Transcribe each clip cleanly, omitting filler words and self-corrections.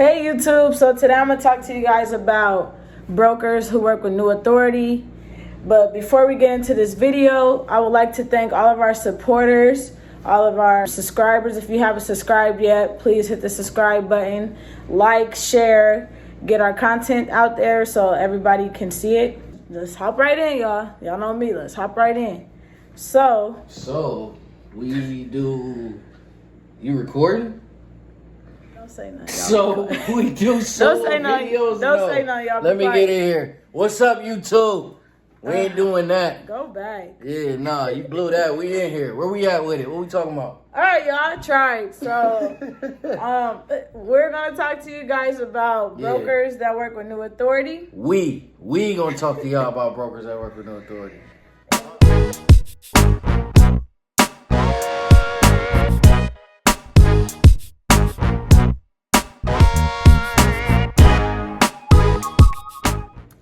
Hey YouTube, so today I'm going to talk to you guys about brokers who work with New Authority. But before we get into this video, I would like to thank all of our supporters, all of our subscribers. If you haven't subscribed yet, please hit the subscribe button, like, share, get our content out there so everybody can see it. Let's hop right in, y'all. Y'all know me, let's hop right in. So we do, you recording? Don't say nothing. So we do solo videos. Don't say nothing, y'all. Let me get in here. What's up, YouTube? We ain't doing that. Go back. Yeah, nah, you blew that. We in here. Where we at with it? What we talking about? All right, y'all. I tried. So, we're gonna talk to you guys about brokers that work with New Authority. We gonna talk to y'all about brokers that work with New Authority.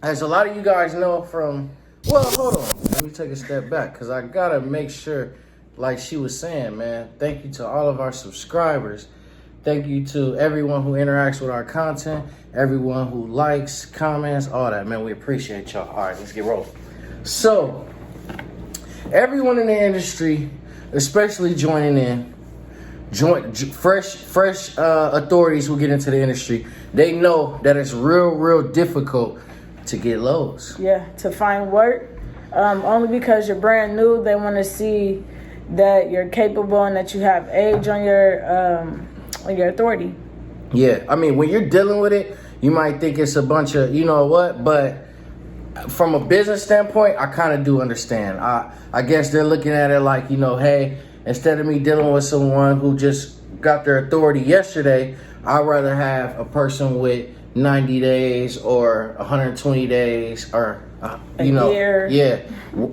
As a lot of you guys know from, well, hold on. Let me take a step back because I got to make sure, like she was saying, man, thank you to all of our subscribers. Thank you to everyone who interacts with our content, everyone who likes, comments, all that, man. We appreciate y'all. All right, let's get rolling. So, everyone in the industry, especially joining in, fresh authorities who get into the industry, they know that it's real difficult to get lows. Yeah, to find work. Only because you're brand new, they want to see that you're capable and that you have age on your authority. Yeah, I mean, when you're dealing with it, you might think it's a bunch of, you know what, but from a business standpoint, I kind of do understand. I guess they're looking at it like, you know, hey, instead of me dealing with someone who just got their authority yesterday, I'd rather have a person with 90 days or 120 days or a year. Yeah,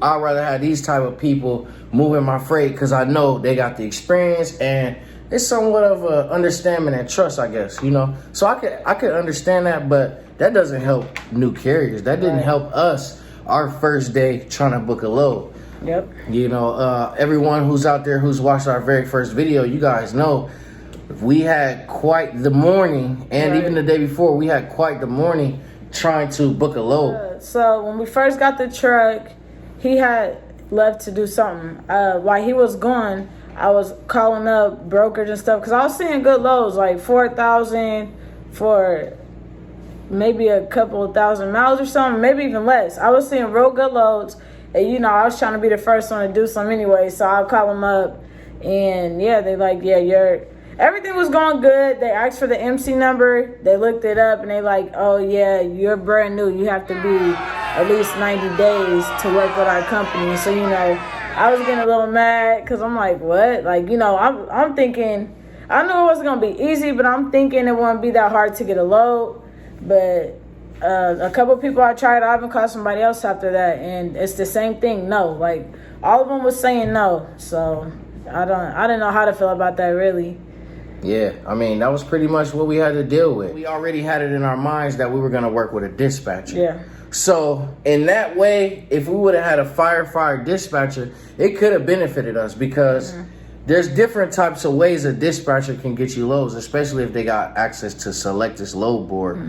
I'd rather have these type of people moving my freight because I know they got the experience and it's somewhat of a understanding and trust, I guess, you know. So I could understand that, but that doesn't help new carriers. That didn't help us our first day trying to book a load. Yep. You know, everyone who's out there who's watched our very first video, you guys know we had quite the morning, and even the day before, we had quite the morning trying to book a load. So when we first got the truck, he had left to do something. While he was gone, I was calling up brokers and stuff because I was seeing good loads, like 4,000 for maybe a couple of thousand miles or something, maybe even less. I was seeing real good loads, and you know, I was trying to be the first one to do some anyway, so I'll call them up, and yeah, they like, yeah, everything was going good. They asked for the MC number. They looked it up and they like, oh yeah, you're brand new. You have to be at least 90 days to work with our company. So, you know, I was getting a little mad because I'm like, what? Like, you know, I'm thinking, I knew it wasn't going to be easy, but I'm thinking it wouldn't be that hard to get a load. But a couple of people I tried, I even called somebody else after that. And it's the same thing. No, like all of them was saying no. So I didn't know how to feel about that really. Yeah, I mean, that was pretty much what we had to deal with. We already had it in our minds that we were going to work with a dispatcher. Yeah. So, in that way, if we would have had a fire dispatcher, it could have benefited us because there's different types of ways a dispatcher can get you loads, especially if they got access to select this load board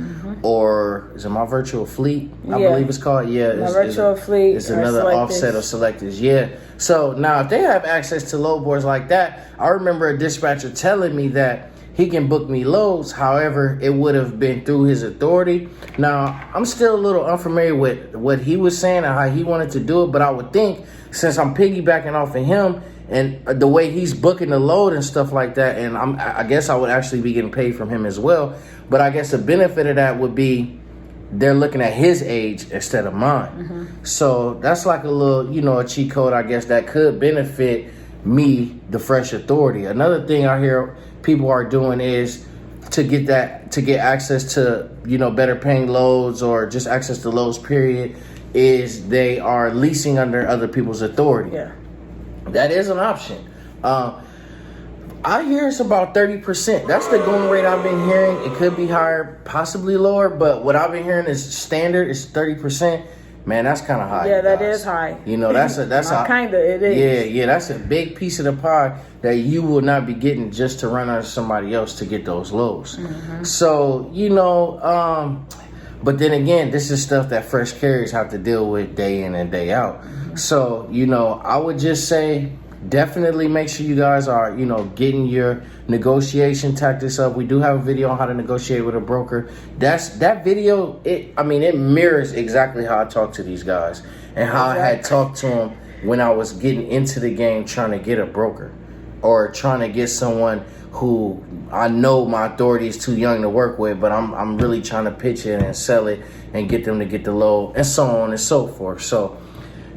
or is it my virtual fleet? I believe it's called. Yeah, my virtual fleet. It's another offset of selectors. Yeah. So now if they have access to load boards like that, I remember a dispatcher telling me that he can book me loads. However, it would have been through his authority. Now, I'm still a little unfamiliar with what he was saying and how he wanted to do it, but I would think since I'm piggybacking off of him and the way he's booking the load and stuff like that, and I guess I would actually be getting paid from him as well. But I guess the benefit of that would be they're looking at his age instead of mine. So that's like a little, you know, a cheat code, I guess, that could benefit me, the fresh authority. Another thing I hear people are doing is to get access to, you know, better paying loads or just access to loads, period, is they are leasing under other people's authority. Yeah. That is an option. I hear it's about 30%. That's the going rate I've been hearing. It could be higher, possibly lower, but what I've been hearing is standard is 30%. man, that's kind of high. Yeah, that guys. is high. You know, that's a kind of it is. Yeah, that's a big piece of the pie that you will not be getting just to run under somebody else to get those lows. So, you know, but then again, this is stuff that fresh carriers have to deal with day in and day out. So, you know, I would just say definitely make sure you guys are, you know, getting your negotiation tactics up. We do have a video on how to negotiate with a broker. That video, it mirrors exactly how I talk to these guys and how I had talked to them when I was getting into the game trying to get a broker or trying to get someone who I know my authority is too young to work with, but I'm really trying to pitch it and sell it and get them to get the low and so on and so forth. So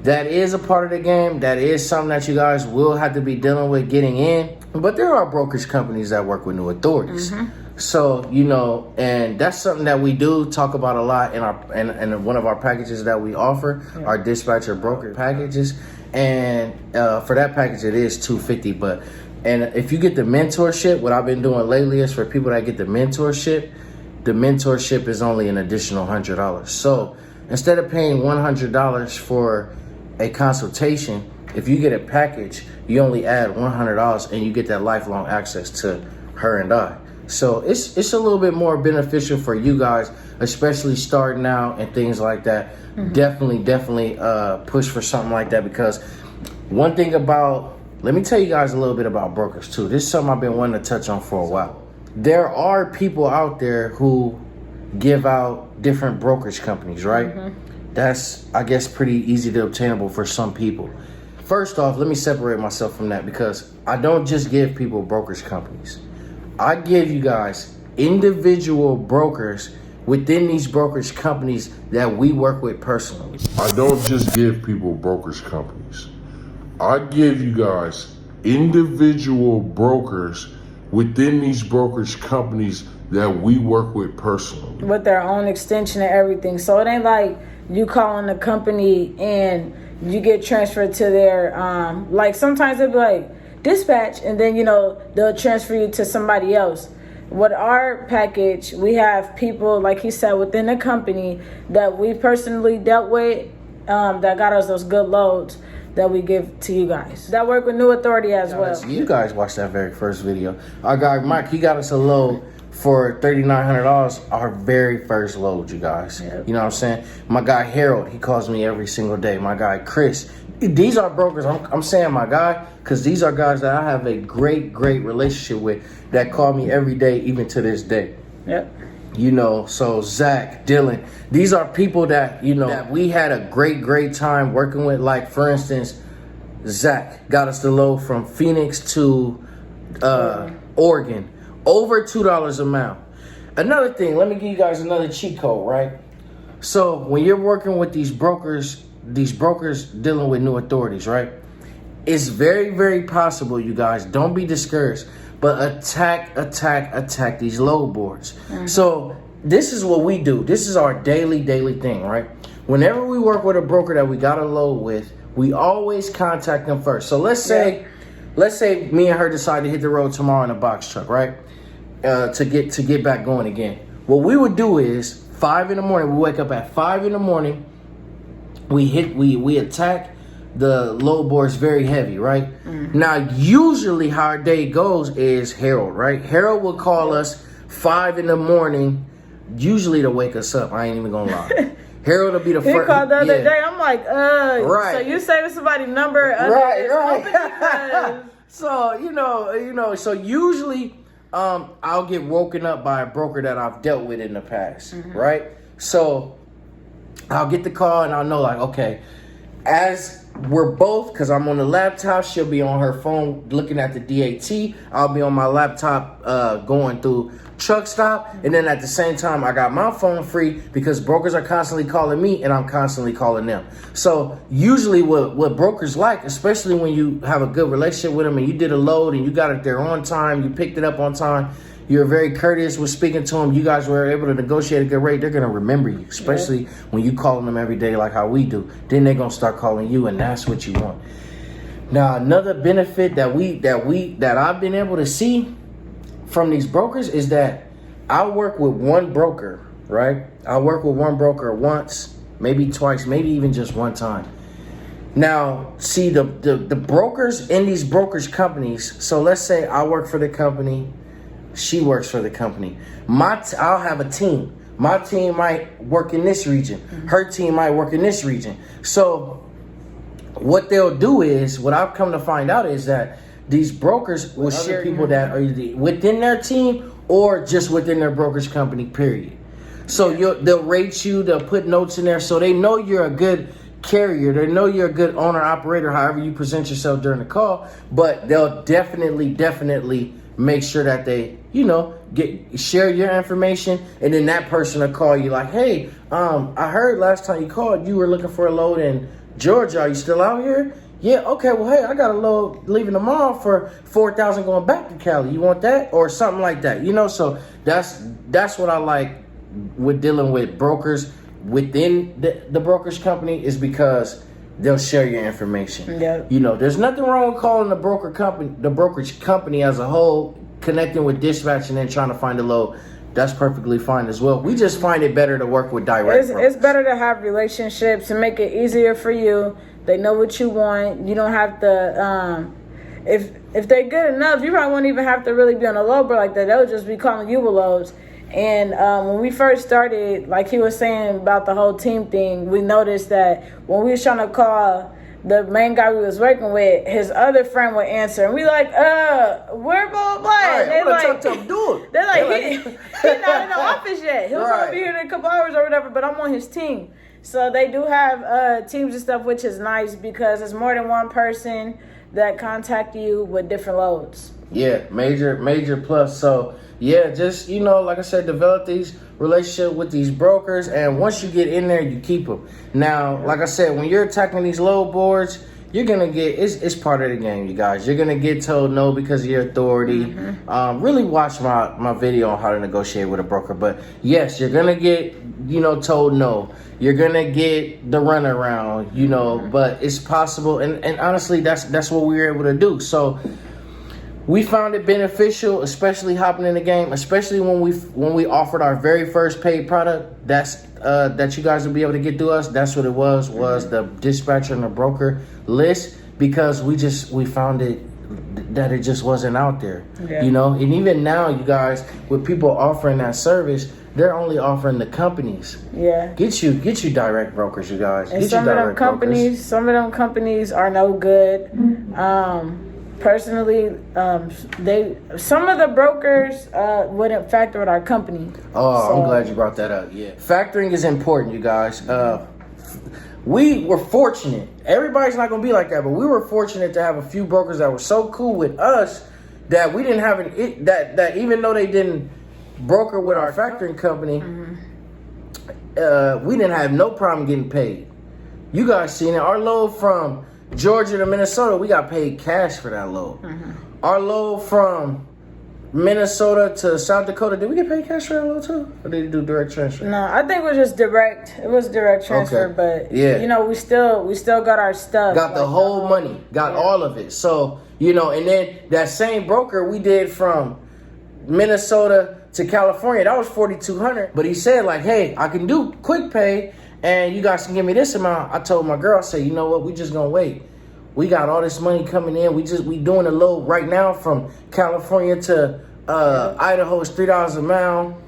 that is a part of the game. That is something that you guys will have to be dealing with getting in. But there are brokerage companies that work with new authorities. So, you know, and that's something that we do talk about a lot in our in one of our packages that we offer, our dispatcher broker packages. And for that package, it is $250. And if you get the mentorship, what I've been doing lately is for people that get the mentorship is only an additional $100. So instead of paying $100 for a consultation, if you get a package, you only add $100 and you get that lifelong access to her and I. So it's a little bit more beneficial for you guys, especially starting out and things like that. Definitely push for something like that, because one thing about, let me tell you guys a little bit about brokers too. This is something I've been wanting to touch on for a while. There are people out there who give out different brokerage companies, right? That's, I guess, pretty easy to obtainable for some people. First off, let me separate myself from that, because I don't just give people brokerage companies. I give you guys individual brokers within these brokerage companies that we work with personally. I don't just give people brokerage companies. I give you guys individual brokers within these brokerage companies that we work with personally. With their own extension and everything. So it ain't like you calling the company and you get transferred to their, like sometimes they'll be like dispatch, and then, you know, they'll transfer you to somebody else. With our package, we have people, like he said, within the company that we personally dealt with, that got us those good loads that we give to you guys that work with new authority as well. You guys watched that very first video. Our guy Mike, he got us a load for $3,900, our very first load, you guys. You know what I'm saying? My guy Harold, he calls me every single day. My guy Chris, these are brokers. I'm saying my guy, because these are guys that I have a great relationship with that call me every day, even to this day. You know, so Zach, Dylan, these are people that, you know, that we had a great time working with. Like, for instance, Zach got us the load from Phoenix to Oregon, over $2 a mile. Another thing, let me give you guys another cheat code, right? So when you're working with these brokers dealing with new authorities, right? It's very possible, you guys, don't be discouraged, but attack these load boards. So this is what we do. This is our daily thing, right? Whenever we work with a broker that we got a load with, we always contact them first. So let's say me and her decide to hit the road tomorrow in a box truck, right? To get back going again. What we would do is 5 in the morning. We wake up at 5 in the morning. We attack the load boards very heavy, right? Now, usually how our day goes is Harold, right? Harold will call us 5 in the morning, usually to wake us up. I ain't even gonna lie. Harold will be the first. He called the other day. I'm like, right. So you saving somebody's number? Right. So you know. So usually, I'll get woken up by a broker that I've dealt with in the past, right? So I'll get the call and I'll know, like, okay, as we're both, because I'm on the laptop, she'll be on her phone looking at the DAT. I'll be on my laptop going through truck stop, and then at the same time I got my phone free because brokers are constantly calling me and I'm constantly calling them. So usually what brokers like, especially when you have a good relationship with them and you did a load and you got it there on time, you picked it up on time, you're very courteous with speaking to them, you guys were able to negotiate a good rate, they're going to remember you, especially when you calling them every day like how we do. Then they're going to start calling you, and that's what you want. Now, another benefit that I've been able to see from these brokers is that I work with one broker, right? I work with one broker once maybe twice, maybe even just one time. Now, see the brokers in these brokerage companies. So let's say I work for the company, she works for the company. I'll have a team. My team might work in this region. Her team might work in this region. So what they'll do is, what I've come to find out is that these brokers will share people that are either within their team or just within their brokerage company, period. So they'll rate you, they'll put notes in there so they know you're a good carrier. They know you're a good owner, operator, however you present yourself during the call, but they'll definitely make sure that they, share your information, and then that person will call you like, hey, I heard last time you called, you were looking for a load in Georgia. Are you still out here? Yeah, okay, well, hey, I got a load leaving tomorrow for $4,000 going back to Cali. You want that? Or something like that, So that's what I like with dealing with brokers within the brokerage company, is because they'll share your information. Yeah. There's nothing wrong with calling the brokerage company as a whole, connecting with dispatch and then trying to find a load. That's perfectly fine as well. We just find it better to work with direct brokers. It's better to have relationships and make it easier for you. They know what you want. You don't have to, if they're good enough, you probably won't even have to really be on a load board like that. They'll just be calling you with loads. And when we first started, like he was saying about the whole team thing, we noticed that when we was trying to call the main guy we was working with, his other friend would answer, and we like, we're blah blah. Right, they're like, talk to him, dude. They're like, he's not in the office yet. He'll probably be here in a couple hours or whatever. But I'm on his team, so they do have teams and stuff, which is nice because it's more than one person that contact you with different loads. Yeah, major plus. So yeah, just like I said, develop these relationships with these brokers, and once you get in there, you keep them. Now, like I said, when you're attacking these load boards, you're gonna get it's part of the game, you guys. You're gonna get told no because of your authority. Really watch my video on how to negotiate with a broker. But yes, you're gonna get told no. You're gonna get the runaround, but it's possible, and honestly, that's what we were able to do. So we found it beneficial, especially hopping in the game, especially when we offered our very first paid product. That you guys would be able to get through us. That's what it was the dispatcher and the broker list, because we found it that it just wasn't out there. Yeah. And even now, you guys, with people offering that service, they're only offering the companies. Yeah. Get you direct brokers, you guys. And some of them companies are no good. Personally, some of the brokers wouldn't factor with our company. Oh, I'm glad you brought that up. Yeah, factoring is important, you guys. We were fortunate. Everybody's not gonna be like that, but we were fortunate to have a few brokers that were so cool with us that we didn't have that even though they didn't broker with our factoring company, we didn't have no problem getting paid. You guys seen it. Our load from Georgia to Minnesota, we got paid cash for that load. Our load from Minnesota to South Dakota, did we get paid cash for that load too? Or did you do direct transfer? No, I think it was just direct. It was direct transfer, but yeah. we still got our stuff. Got the whole money, got all of it. So, and then that same broker we did from Minnesota to California, that was $4,200. But he said like, hey, I can do quick pay, and you guys can give me this amount. I told my girl, I said, you know what? We just gonna wait. We got all this money coming in. We doing a load right now from California to Idaho. It's $3 a mile.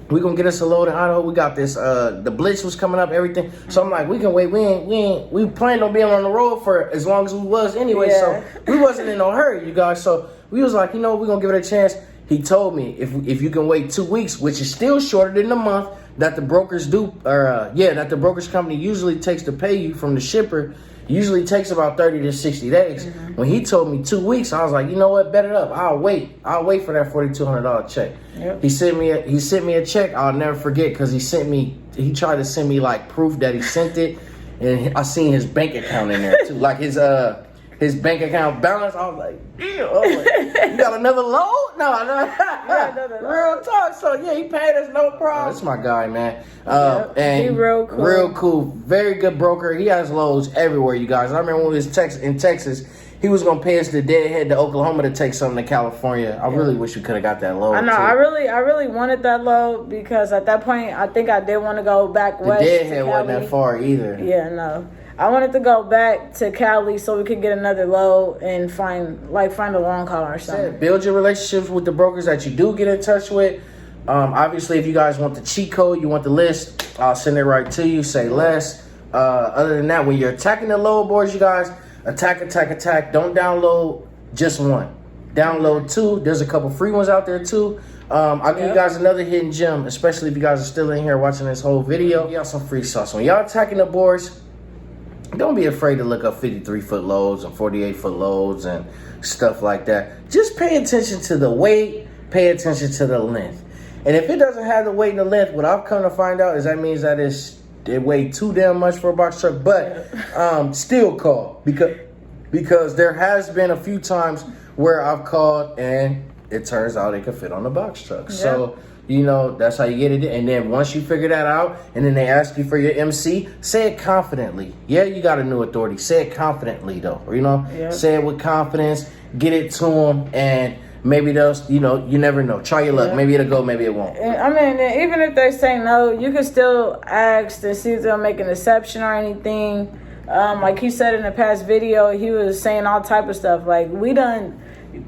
We gonna get us a load in Idaho. We got this. The blitz was coming up, everything. So I'm like, we can wait. We planned on being on the road for as long as we was anyway. Yeah. So we wasn't in no hurry, you guys. So we was like, we're gonna give it a chance. He told me if you can wait 2 weeks, which is still shorter than the month that the brokers do, that the brokerage company usually takes to pay you from the shipper, usually takes about 30 to 60 days. When he told me 2 weeks, I was like, you know what, bet it up. I'll wait for that $4,200 check. Yep. He sent me a check. I'll never forget, because he tried to send me like proof that he sent it, and I seen his bank account in there too, like his bank account balance. I was like, damn, you got another load? No. Real talk. So yeah, he paid us no problem. That's my guy, man. And he real cool. Real cool. Very good broker. He has loads everywhere, you guys. I remember when we was in Texas, he was gonna pay us the deadhead to Oklahoma to take something to California. I really wish we could have got that load. I know. Too. I really wanted that load because at that point, I think I did want to go back west. The deadhead wasn't that far either. Yeah, no. I wanted to go back to Cali so we could get another load and find a long haul or something. Build your relationships with the brokers that you do get in touch with. Obviously, if you guys want the cheat code, you want the list, I'll send it right to you. Say less. Other than that, when you're attacking the load boards, you guys attack. Don't download just one. Download two. There's a couple free ones out there too. I'll give you guys another hidden gem, especially if you guys are still in here watching this whole video. Y'all some free sauce. When y'all attacking the boards, don't be afraid to look up 53-foot loads and 48-foot loads and stuff like that. Just pay attention to the weight, pay attention to the length. And if it doesn't have the weight and the length, what I've come to find out is that means that it weighed too damn much for a box truck. But still call because there has been a few times where I've called and it turns out it can fit on the box truck. Yeah. So, that's how you get it. And then once you figure that out and then they ask you for your MC, say it confidently. Yeah, you got a new authority. Say it confidently, though. Say it with confidence. Get it to them. And maybe they'll, you never know. Try your luck. Yeah. Maybe it'll go, maybe it won't. I mean, even if they say no, you can still ask to see if they'll make an exception or anything. Like he said in the past video, he was saying all type of stuff. Like, we done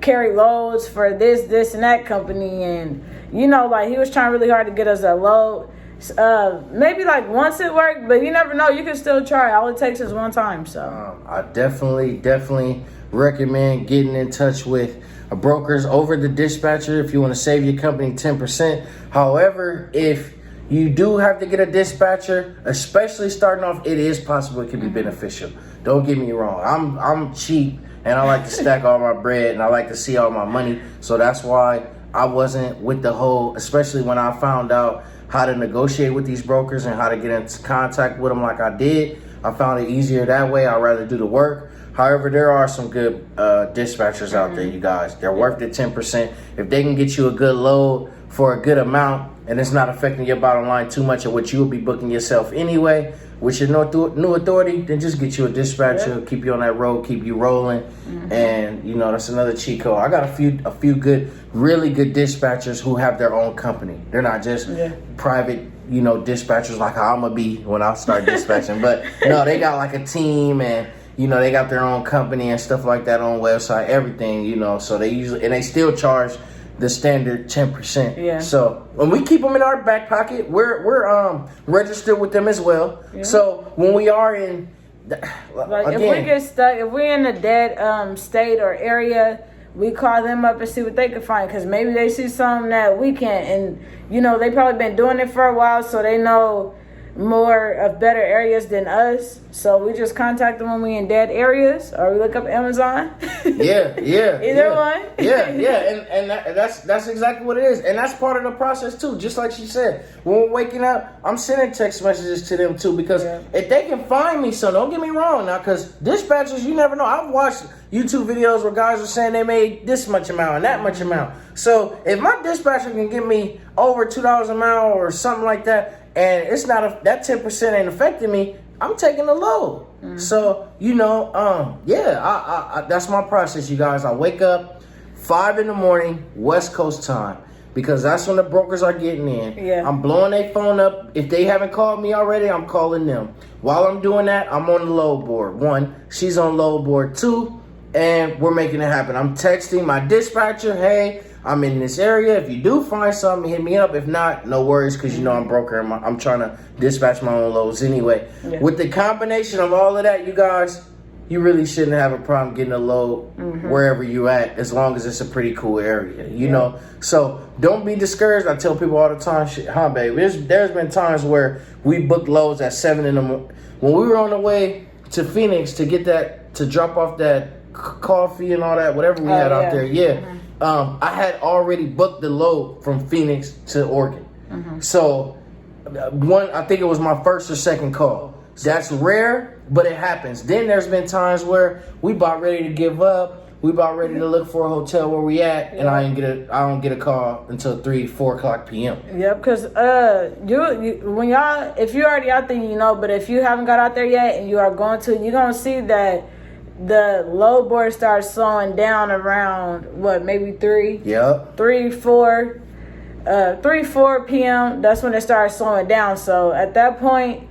carry loads for this, and that company. And, he was trying really hard to get us a load. Maybe like once it worked, but you never know. You can still try. All it takes is one time. So I definitely recommend getting in touch with brokers over the dispatcher if you want to save your company 10%. However, if you do have to get a dispatcher, especially starting off, it is possible it can be beneficial. Don't get me wrong. I'm cheap and I like to stack all my bread and I like to see all my money. So that's why I wasn't with the whole, especially when I found out how to negotiate with these brokers and how to get into contact with them like I did. I found it easier that way. I'd rather do the work. However, there are some good dispatchers out there, you guys. They're worth the 10%. If they can get you a good load for a good amount and it's not affecting your bottom line too much of what you will be booking yourself anyway, with your new authority, then just get you a dispatcher, keep you on that road, keep you rolling. And, that's another cheat code. I got a few good, really good dispatchers who have their own company. They're not just private, dispatchers like how I'm going to be when I start dispatching. But, no, they got like a team and, they got their own company and stuff like that on website, everything, so they usually, and they still charge the standard 10%. Yeah. So when we keep them in our back pocket, we're registered with them as well. Yeah. So when we are in, if we get stuck, if we're in a dead state or area, we call them up and see what they can find because maybe they see something that we can't, and they probably been doing it for a while, so they know more of better areas than us. So we just contact them when we in dead areas, or we look up Amazon. Yeah. Either one. And that's exactly what it is, and that's part of the process too. Just like she said, when we're waking up, I'm sending text messages to them too because if they can find me, so don't get me wrong now, because dispatchers, you never know. I've watched YouTube videos where guys are saying they made this much amount and that much amount. So if my dispatcher can give me over $2 a mile or something like that, and it's not that 10% ain't affecting me, I'm taking the load. So, that's my process, you guys. I wake up 5 a.m, West Coast time, because that's when the brokers are getting in. Yeah. I'm blowing their phone up. If they haven't called me already, I'm calling them. While I'm doing that, I'm on the load board. 1, she's on load board. 2, and we're making it happen. I'm texting my dispatcher, hey, I'm in this area. If you do find something, hit me up. If not, no worries, because I'm broker. I'm trying to dispatch my own loads anyway. Yeah. With the combination of all of that, you guys, you really shouldn't have a problem getting a load wherever you at, as long as it's a pretty cool area, you know. So don't be discouraged. I tell people all the time, babe, there's been times where we booked loads at 7 in the morning. When we were on the way to Phoenix to drop off that coffee and all that, whatever we had out there, I had already booked the load from Phoenix to Oregon. So I think it was my first or second call. That's rare, but it happens. Then there's been times where we about ready to give up. We about ready to look for a hotel where we at, and I don't get a call until 3-4 o'clock p.m. Yeah, because if you're already out there, but if you haven't got out there yet and you are going to, you're gonna see that the low board starts slowing down around what, maybe 3, Yep. 4 p.m. That's when it starts slowing down. So at that point,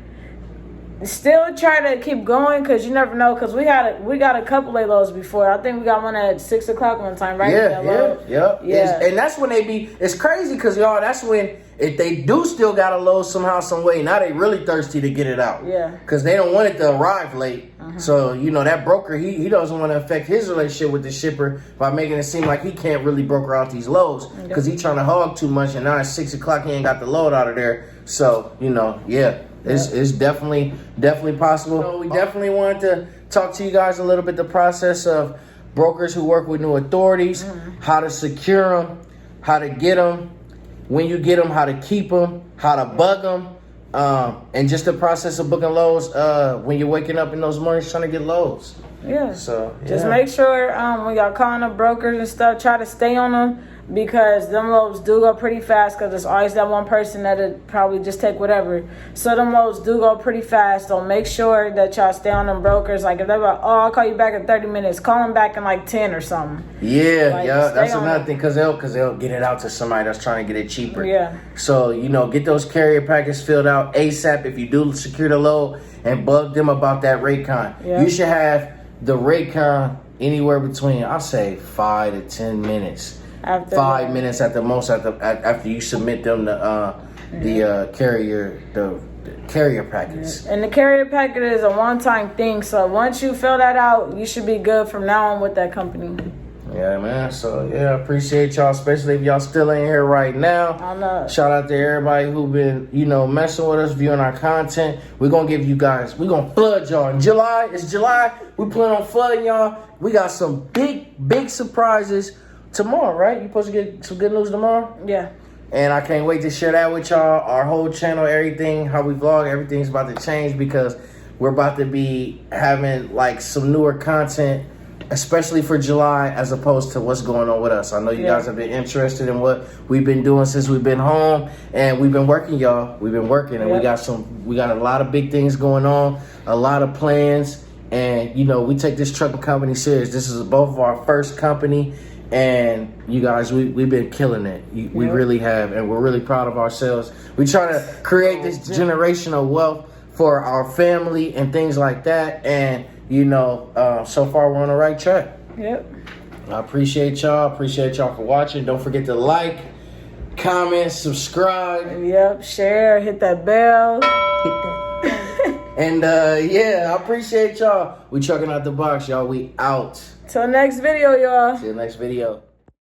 still try to keep going, because you never know. Because we got a couple of lows before. I think we got one at 6 o'clock one time, right? Yeah. Yeah. And that's when it's crazy, because y'all, that's when, if they do still got a load somehow, some way, now they really thirsty to get it out. Yeah. Because they don't want it to arrive late. So, that broker, he doesn't want to affect his relationship with the shipper by making it seem like he can't really broker out these loads, because he trying to hog too much, and now it's 6 o'clock, he ain't got the load out of there. So, it's definitely possible. So we definitely wanted to talk to you guys a little bit the process of brokers who work with new authorities, how to secure them, how to get them, when you get them, how to keep them, how to bug them, and just the process of booking loads when you're waking up in those mornings trying to get loads. Yeah. So just make sure when y'all calling up brokers and stuff, try to stay on them, because them loads do go pretty fast, because there's always that one person that'll probably just take whatever. So them loads do go pretty fast. So make sure that y'all stay on them brokers. Like if they're like, oh, I'll call you back in 30 minutes, call them back in like 10 or something. Yeah, that's another thing, because they'll get it out to somebody that's trying to get it cheaper. Yeah. So, get those carrier packets filled out ASAP if you do secure the load, and bug them about that rate con. Yeah. You should have the rate con anywhere between, I'll say 5 to 10 minutes. After 5 minutes at the most after you submit them the carrier packets. And the carrier packet is a one-time thing, so once you fill that out, you should be good from now on with that company. Yeah, man. So I appreciate y'all, especially if y'all still in here right now. I know. Shout out to everybody who been messing with us, viewing our content. We're gonna flood y'all in July. It's July. We plan on flooding y'all. We got some big surprises tomorrow, right? You supposed to get some good news tomorrow? Yeah. And I can't wait to share that with y'all. Our whole channel, everything, how we vlog, everything's about to change, because we're about to be having like some newer content, especially for July, as opposed to what's going on with us. I know you guys have been interested in what we've been doing since we've been home, and we've been working, y'all. We've been working, and we got a lot of big things going on, a lot of plans, and we take this trucking company serious. This is both of our first company. And you guys, we've been killing it. We really have, and we're really proud of ourselves. We try to create this generational wealth for our family and things like that. And so far we're on the right track. Yep. I appreciate y'all. Appreciate y'all for watching. Don't forget to like, comment, subscribe. Yep. Share. Hit that bell. And I appreciate y'all. We trucking out the box, y'all. We out. Till next video, y'all. See you next video.